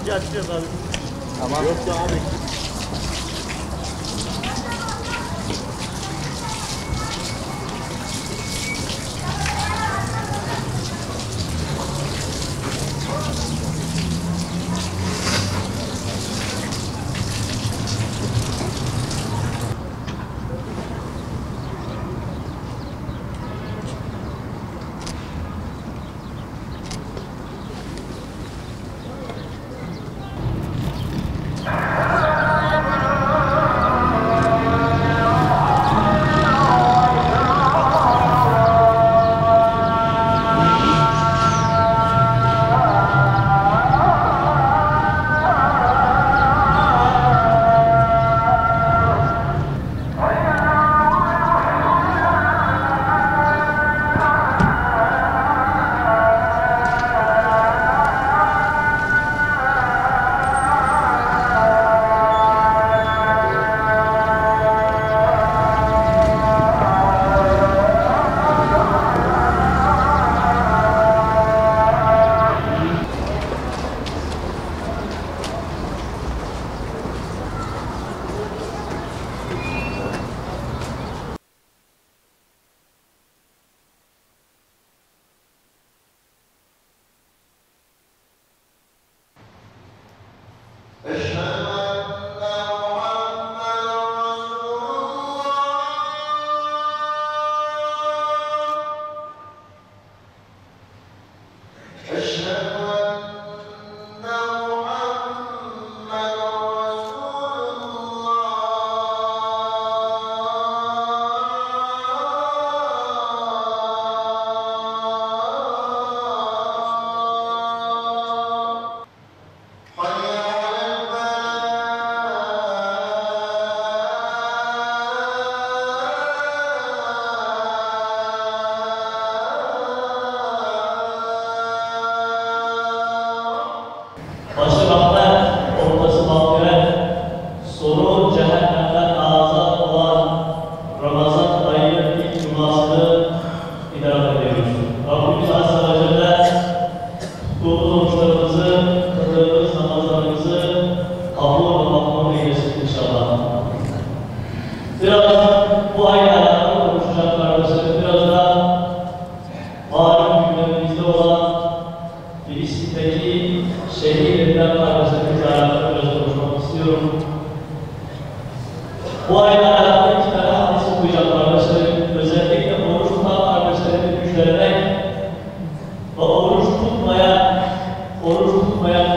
Geçeceğiz abi. Tamam. Yok devam et. Bu ayda hayatında 2 tane hadis okuyacağım kardeşlerim. Özellikle oruç tutan kardeşlerimi güçlenerek ve oruç tutmayan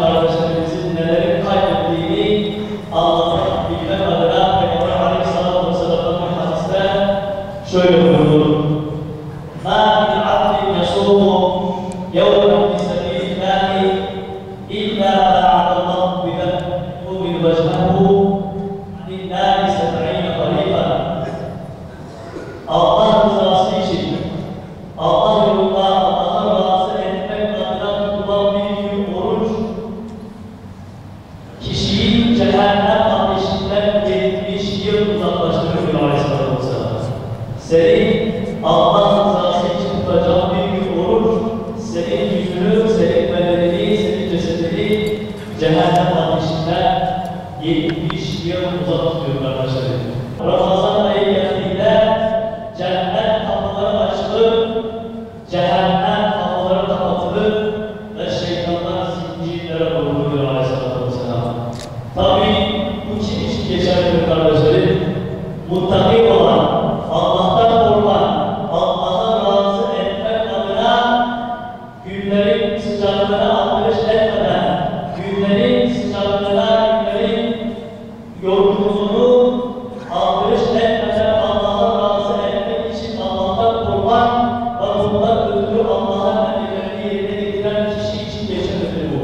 kardeşlerimizin neleri kaybettiğini anlatabilmek adına Peygamber Aleyhisselatü Vesselam'ın hadiste şöyle buyurdu. مَا مِنْ عَبْدٍ يَصُومُ يَوْمًا فِي سَبِيلِ اللّٰهِ إِلَّا بَعَدَ اللّٰهُ بِذَنبِهِ وَجْهَهُ لِلّٰهِ سَبْعِينَ خَرِيفًا. Allah rızası için, Allah yolunda Allah'a razı etmek adına tutulan bir gün oruç, kişiyi cehennem ateşinden 70 yıl uzaklaştırır diyor Aleyhisselatü Vesselam. Senin Allah rızası için tutacağın bir gün oruç, senin yüzünü, senin bedenini, senin cesedini cehennem ateşinden 70 yıl uzak tutuyor kardeşlerim. Ramazan ayı geldiğinde cennet kapıları açılır, cehennem kapıları kapatılır ve şeytanlar zincirlere vuruluyor Aleyhisselatü Vesselam. Tabii bu kim için geçerlidir kardeşlerim? Muttaki olan, Allah'tan korkan, Allah'a razı etmek adına günlerin sıcaklığına aldırış etmeden, günlerin sıcaklığına, günlerin yorgunluğunu aldırış etmeden Allah'a razı etmek için Allah'tan korkan ve bundan ötürü Allah'ın emirlerini yerine getiren kişi için geçerlidir bu.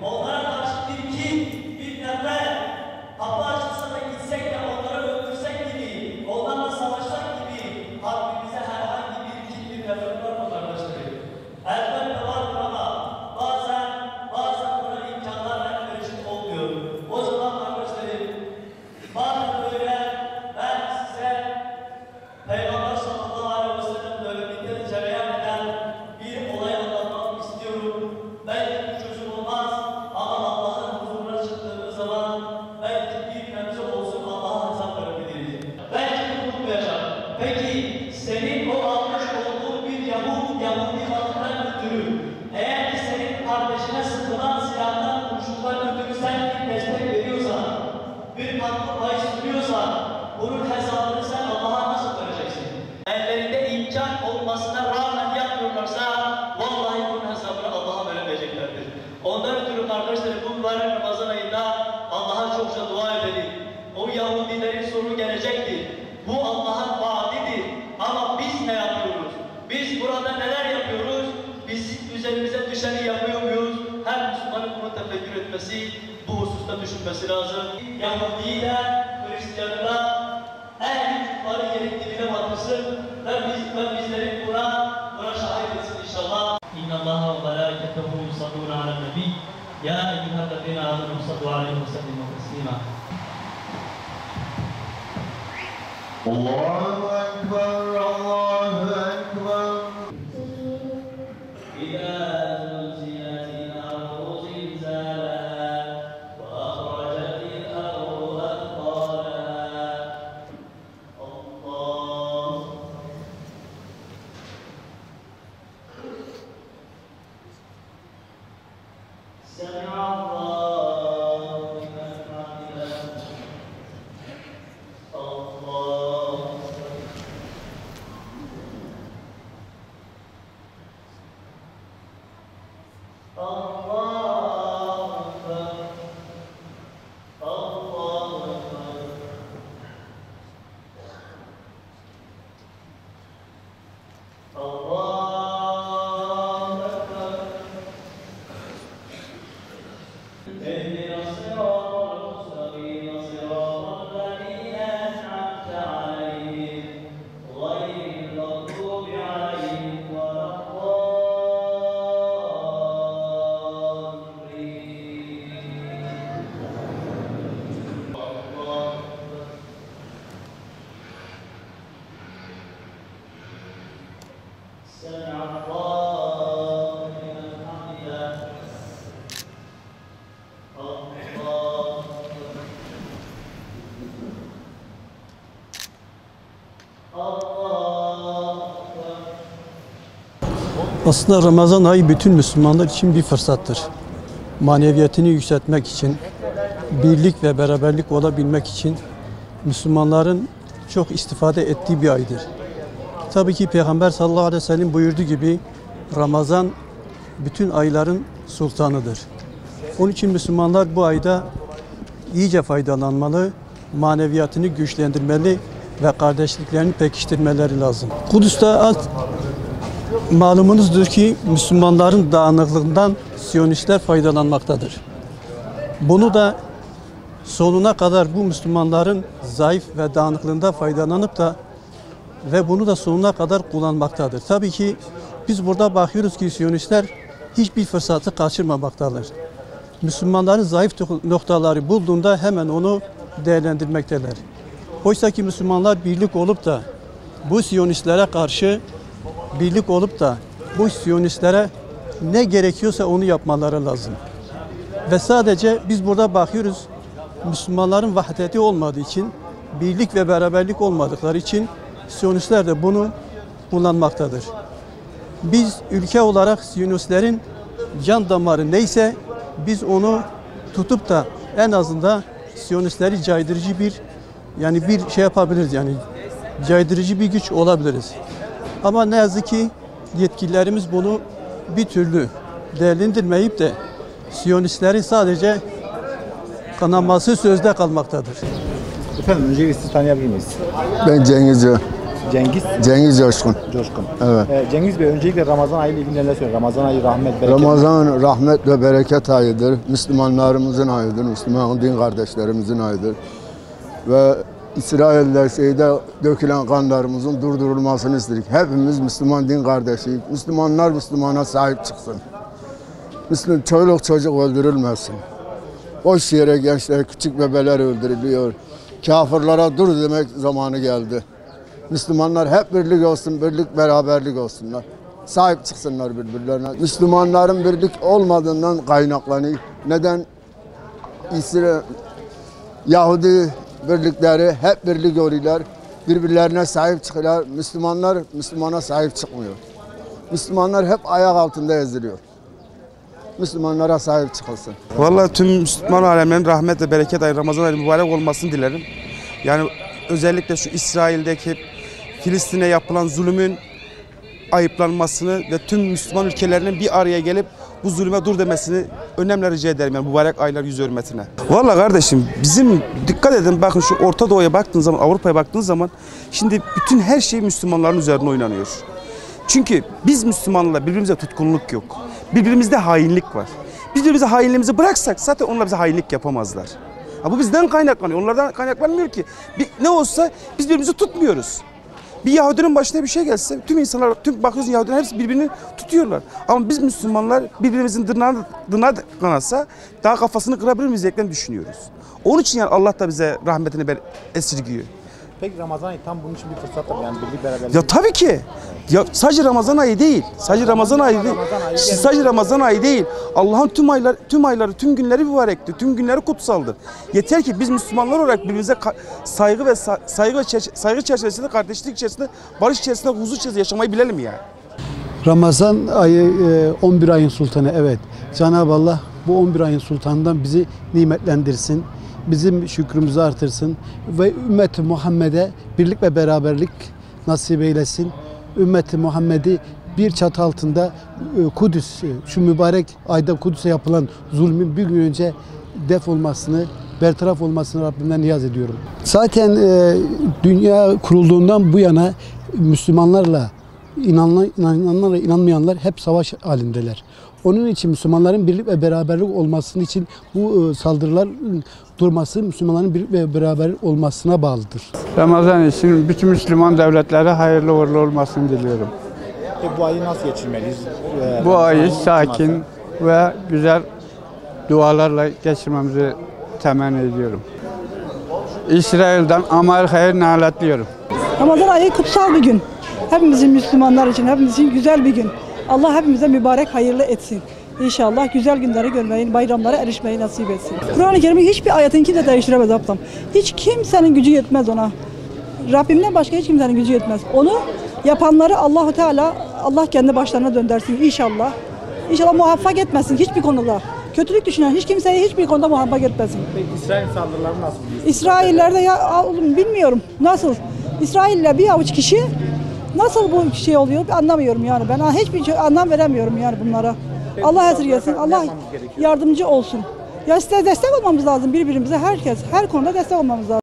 Onlara karşı bir kin, bir nefret, kapı açılsa da gitsek de onları öldürsek gibi, onlarla savaşsak gibi kalbimize herhangi bir kin, bir nefret var mı kardeşlerim? Elbette vardır ama bazen gelecektir. Bu Allah'ın vaadidir. Ama biz ne yapıyoruz? Biz burada neler yapıyoruz? Biz üzerimize düşeni yapıyor muyuz? Her Müslümanın bunu tefekkür etmesi, bu hususta düşünmesi lazım. Yahudiyle, Hristiyanla, ehl-i küffarı yerin dibine batırsın ve bizleri buna şahit etsin inşallah. İnna Allaha ve melâiketehu yusallûne alen nebî. Ya eyyühellezîne âmenû sallu aleyhi ve sellemû teslîmâ. Allahu Ekber, Allahu Ekber. Aslında Ramazan ayı bütün Müslümanlar için bir fırsattır. Maneviyatını yükseltmek için, birlik ve beraberlik olabilmek için Müslümanların çok istifade ettiği bir aydır. Tabii ki Peygamber sallallahu aleyhi ve sellem buyurduğu gibi Ramazan bütün ayların sultanıdır. Onun için Müslümanlar bu ayda iyice faydalanmalı, maneviyatını güçlendirmeli ve kardeşliklerini pekiştirmeleri lazım. Kudüs'te malumunuzdur ki Müslümanların dağınıklığından Siyonistler faydalanmaktadır. Bunu da sonuna kadar bu Müslümanların zayıf ve dağınıklığında faydalanıp da ve bunu da sonuna kadar kullanmaktadır. Tabii ki biz burada bakıyoruz ki Siyonistler hiçbir fırsatı kaçırmamaktadır. Müslümanların zayıf noktaları bulduğunda hemen onu değerlendirmekteler. Oysa ki Müslümanlar birlik olup da bu Siyonistlere karşı birlik olup da bu Siyonistlere ne gerekiyorsa onu yapmaları lazım. Ve sadece biz burada bakıyoruz Müslümanların vahdeti olmadığı için, birlik ve beraberlik olmadıkları için Siyonistler de bunu kullanmaktadır. Biz ülke olarak Siyonistlerin can damarı neyse biz onu tutup da en azından Siyonistleri caydırıcı bir şey yapabiliriz, yani caydırıcı bir güç olabiliriz. Ama ne yazık ki yetkililerimiz bunu bir türlü değerlendirmeyip de Siyonistleri sadece kanaması sözde kalmaktadır. Efendim öncelikle sizi tanıyabilir miyiz? Ben Cengiz Cengiz Coşkun. Evet. Cengiz Bey, öncelikle Ramazan ayı ile ilgili neler söylüyor? Ramazan ayı rahmet, bereket. Ramazan rahmet ve bereket ayıdır. Müslümanlarımızın ayıdır. Müslüman din kardeşlerimizin ayıdır. Ve İsrail'de dökülen kanlarımızın durdurulmasını istedik. Hepimiz Müslüman din kardeşiyiz. Müslümanlar Müslümana sahip çıksın. Çoluk çocuk öldürülmesin. Boş yere gençler, küçük bebeler öldürülüyor. Kafirlara dur demek zamanı geldi. Müslümanlar hep birlik olsun, birlik beraberlik olsunlar. Sahip çıksınlar birbirlerine. Müslümanların birlik olmadığından kaynaklanıyor. Neden? Yahudi birlikleri hep birlik oluyorlar. Birbirlerine sahip çıkıyorlar. Müslümanlar Müslümana sahip çıkmıyor. Müslümanlar hep ayak altında eziliyor. Müslümanlara sahip çıkılsın. Vallahi tüm Müslüman alemlerin rahmet ve bereket ayı Ramazan ayı mübarek olmasını dilerim. Yani özellikle şu İsrail'deki Filistin'e yapılan zulümün ayıplanmasını ve tüm Müslüman ülkelerinin bir araya gelip bu zulüme dur demesini önemli rica ederim yani mübarek aylar yüzü hürmetine. Vallahi kardeşim bizim dikkat edin bakın şu Orta Doğu'ya baktığınız zaman, Avrupa'ya baktığınız zaman şimdi bütün her şey Müslümanların üzerine oynanıyor. Çünkü biz Müslümanlarla birbirimize tutkunluk yok. Birbirimizde hainlik var. Biz birbirimize hainliğimizi bıraksak zaten onlar bize hainlik yapamazlar. Ha, bu bizden kaynaklanıyor. Onlardan kaynaklanmıyor ki. Ne olsa biz birbirimizi tutmuyoruz. Bir Yahudinin başına bir şey gelse tüm insanlar, bakıyorsun Yahudiler hepsi birbirini tutuyorlar. Ama biz Müslümanlar birbirimizin dırnağı kanasa daha kafasını kırabilir miyiz diye düşünüyoruz. Onun için yani Allah da bize rahmetini esirgiyor. Peki Ramazan ayı tam bunun için bir fırsattır yani birlik beraberlik. Ya tabii ki. Ya sadece Ramazan ayı değil. Sadece Ramazan ayı değil. Sadece Ramazan ayı değil. Allah'ın tüm ayları, tüm günleri mübarektir. Tüm günleri kutsaldır. Yeter ki biz Müslümanlar olarak birbirimize saygı çerçevesinde, kardeşlik içerisinde, barış içerisinde, huzur içerisinde yaşamayı bilelim yani. Ramazan ayı 11 ayın sultanı, evet. Cenab-ı Allah bu 11 ayın sultanından bizi nimetlendirsin. Bizim şükrümüzü artırsın ve ümmet-i Muhammed'e birlik ve beraberlik nasip eylesin. Ümmet-i Muhammed'i bir çatı altında Kudüs, şu mübarek ayda Kudüs'e yapılan zulmün bir gün önce def olmasını, bertaraf olmasını Rabbimden niyaz ediyorum. Zaten dünya kurulduğundan bu yana Müslümanlarla inananlarla inanmayanlar hep savaş halindeler. Onun için Müslümanların birlik ve beraberlik olmasının için bu saldırılar durması Müslümanların birlik ve beraberlik olmasına bağlıdır. Ramazan için bütün Müslüman devletlere hayırlı uğurlu olmasını diliyorum. Bu ayı nasıl geçirmeliyiz? Bu ayı sakin ve güzel dualarla geçirmemizi temenni ediyorum. İsrail'den Amerika'ya naletliyorum. Ramazan ayı kutsal bir gün. Hepimizin Müslümanlar için, hepimiz için güzel bir gün. Allah hepimize mübarek hayırlı etsin. İnşallah güzel günleri görmeyi, bayramlara erişmeyi nasip etsin. Kur'an-ı Kerim'in hiçbir ayetini kimse değiştiremez ablam. Hiç kimsenin gücü yetmez ona. Rabbimden başka hiç kimsenin gücü yetmez. Onu yapanları Allahu Teala, Allah kendi başlarına döndürsün inşallah. İnşallah muvaffak etmesin hiçbir konuda. Kötülük düşünen hiç kimseyi hiçbir konuda muvaffak etmesin. Peki İsrail saldırıları nasıl biliyorsunuz? İsraillerde ya bilmiyorum nasıl. İsrail'le bir avuç kişi nasıl bu şey oluyor anlamıyorum yani. Ben hiçbir anlam veremiyorum yani bunlara. Allah esirgesin, Allah yardımcı olsun. Ya size destek olmamız lazım birbirimize, herkes, her konuda destek olmamız lazım.